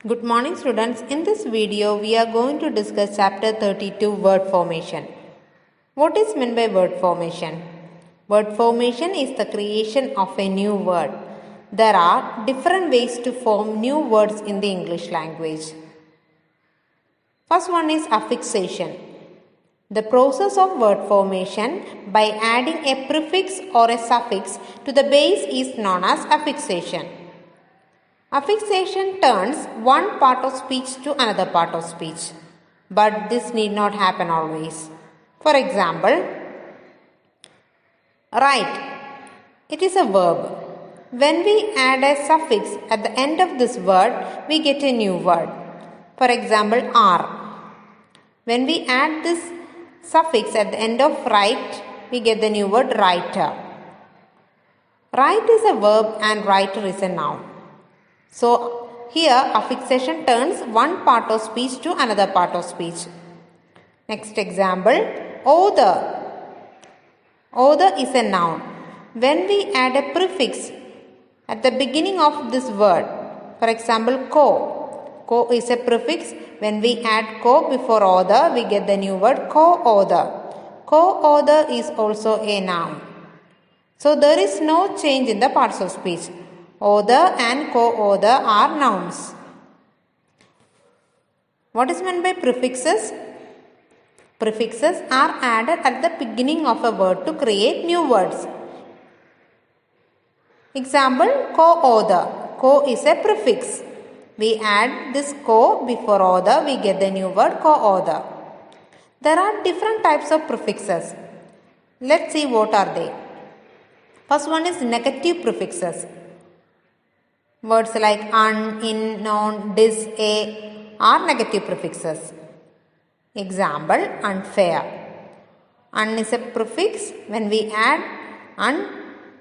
Good morning students. In this video we are going to discuss chapter 32 word formation. What is meant by word formation? Word formation is the creation of a new word. There are different ways to form new words in the English language. First one is affixation. The process of word formation by adding a prefix or a suffix to the base is known as affixation. Affixation turns one part of speech to another part of speech, but this need not happen always. For example, write. It is a verb. When we add a suffix at the end of this word, we get a new word. For example, r. When we add this suffix at the end of write, we get the new word writer. Write is a verb and writer is a noun. So, here affixation turns one part of speech to another part of speech. Next example, author. Author is a noun. When we add a prefix at the beginning of this word, for example, co. Co is a prefix. When we add co before author, we get the new word co-author. Co-author is also a noun. So, there is no change in the parts of speech. Author and co-author are nouns. What is meant by prefixes? Prefixes are added at the beginning of a word to create new words. Example, co-author. Co is a prefix. We add this co before author, we get the new word co-author. There are different types of prefixes. Let's see what are they. First one is negative prefixes. Words like un, in, non, dis, a are negative prefixes. Example, unfair. Un is a prefix. When we add un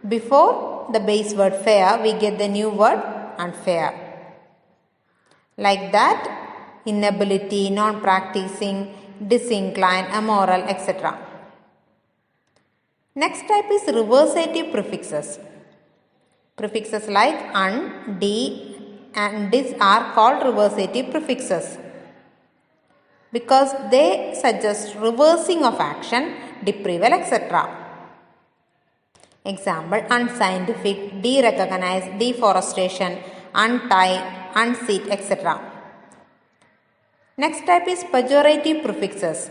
before the base word fair, we get the new word unfair. Like that, inability, non-practicing, disinclined, immoral, etc. Next type is reversative prefixes. Prefixes like un, de and dis are called reversative prefixes because they suggest reversing of action, deprival, etc. Example, unscientific, derecognize, deforestation, untie, unseat, etc. Next type is pejorative prefixes.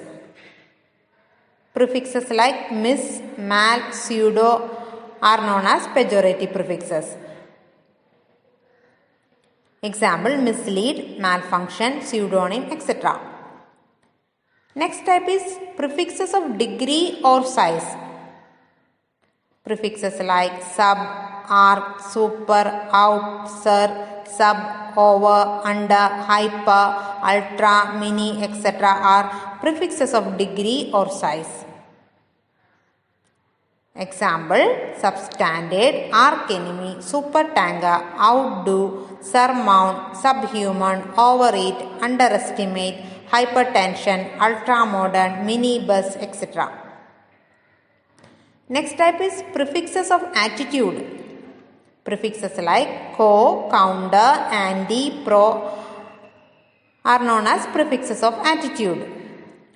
Prefixes like mis, mal, pseudo are known as pejorative prefixes. Example, mislead, malfunction, pseudonym, etc. Next type is prefixes of degree or size. Prefixes like sub, arc, super, out, sir, sub, over, under, hyper, ultra, mini, etc. are prefixes of degree or size. Example, substandard, archenemy, supertanker, outdo, surmount, subhuman, overeat, underestimate, hypertension, ultramodern, minibus, etc. Next type is prefixes of attitude. Prefixes like co, counter, anti, pro are known as prefixes of attitude.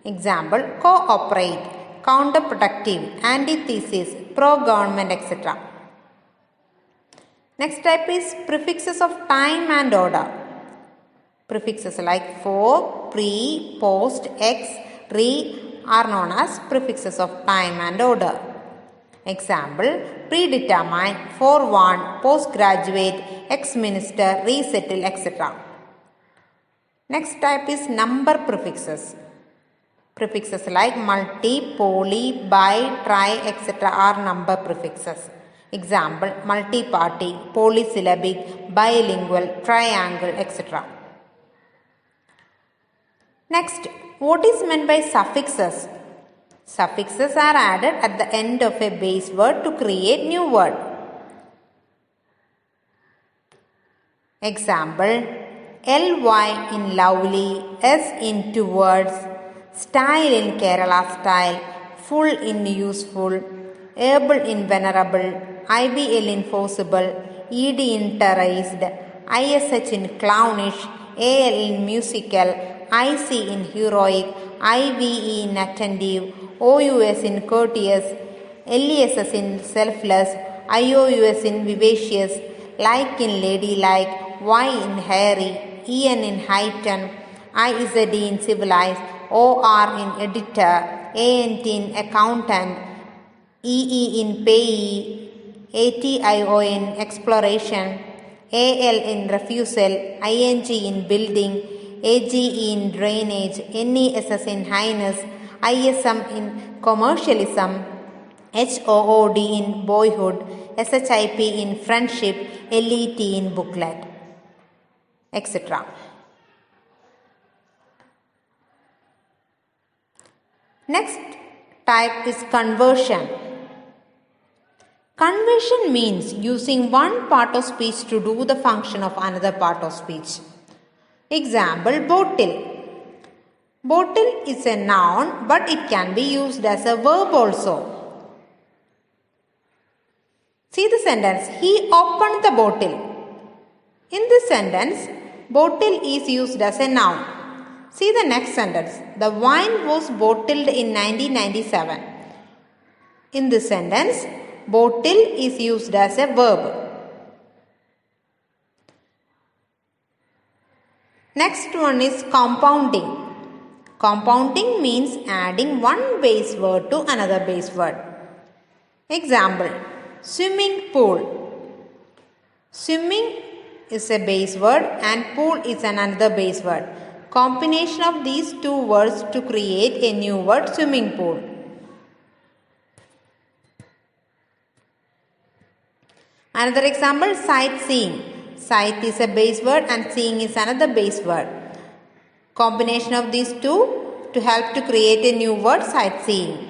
Example, cooperate, counterproductive, antithesis, pro-government, etc. Next type is prefixes of time and order. Prefixes like for, pre, post, ex, re are known as prefixes of time and order. Example, predetermined, forewarned, postgraduate, ex-minister, resettle, etc. Next type is number prefixes. Prefixes like multi, poly, bi, tri, etc. are number prefixes. Example, multi-party, polysyllabic, bilingual, triangle, etc. Next, what is meant by suffixes? Suffixes are added at the end of a base word to create new word. Example, ly in lovely, s in towards, style in Kerala style, full in useful, able in venerable, IBL in forcible, ED in terrorized, ISH in clownish, AL in musical, IC in heroic, IVE in attentive, OUS in courteous, LESS in selfless, IOUS in vivacious, like in ladylike, Y in hairy, EN in heighten, IZD in civilized, OR in editor, ANT in accountant, EE in payee, ATIO in exploration, AL in refusal, ING in building, AGE in drainage, NESS in highness, ISM in commercialism, HOOD in boyhood, SHIP in friendship, LET in booklet, etc. Next type is conversion. Conversion means using one part of speech to do the function of another part of speech. Example, bottle. Bottle is a noun, but it can be used as a verb also. See the sentence, he opened the bottle. In this sentence, bottle is used as a noun. See the next sentence, the wine was bottled in 1997. In this sentence, bottle is used as a verb. Next one is compounding. Compounding means adding one base word to another base word. Example, swimming pool. Swimming is a base word and pool is another base word. Combination of these two words to create a new word, swimming pool. Another example, sightseeing. Sight is a base word and seeing is another base word. Combination of these two to help to create a new word, sightseeing.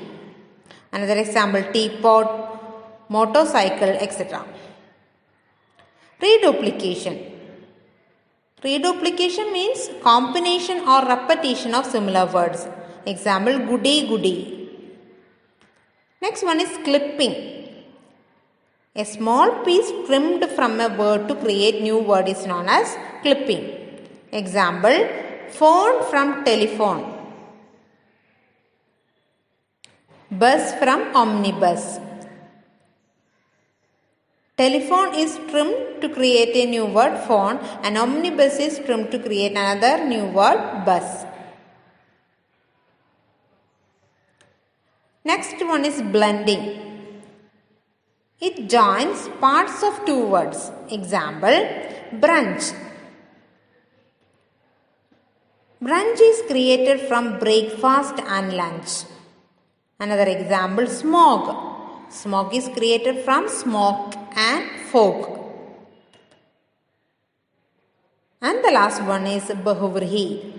Another example, teapot, motorcycle, etc. Reduplication. Reduplication means combination or repetition of similar words. Example, goody goody. Next one is clipping. A small piece trimmed from a word to create new word is known as clipping. Example, phone from telephone. Bus from omnibus. Telephone is trimmed to create a new word, phone, and omnibus is trimmed to create another new word, bus. Next one is blending. It joins parts of two words. Example, brunch. Brunch is created from breakfast and lunch. Another example, smog. Smog is created from smoke and fog. And the last one is Bahuvrhi.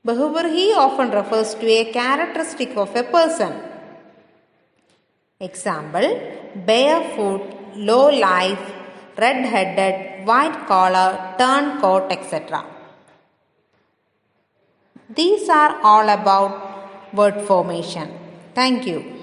Bahuvrhi often refers to a characteristic of a person. Example, barefoot, low life, red-headed, white collar, turncoat, etc. These are all about word formation. Thank you.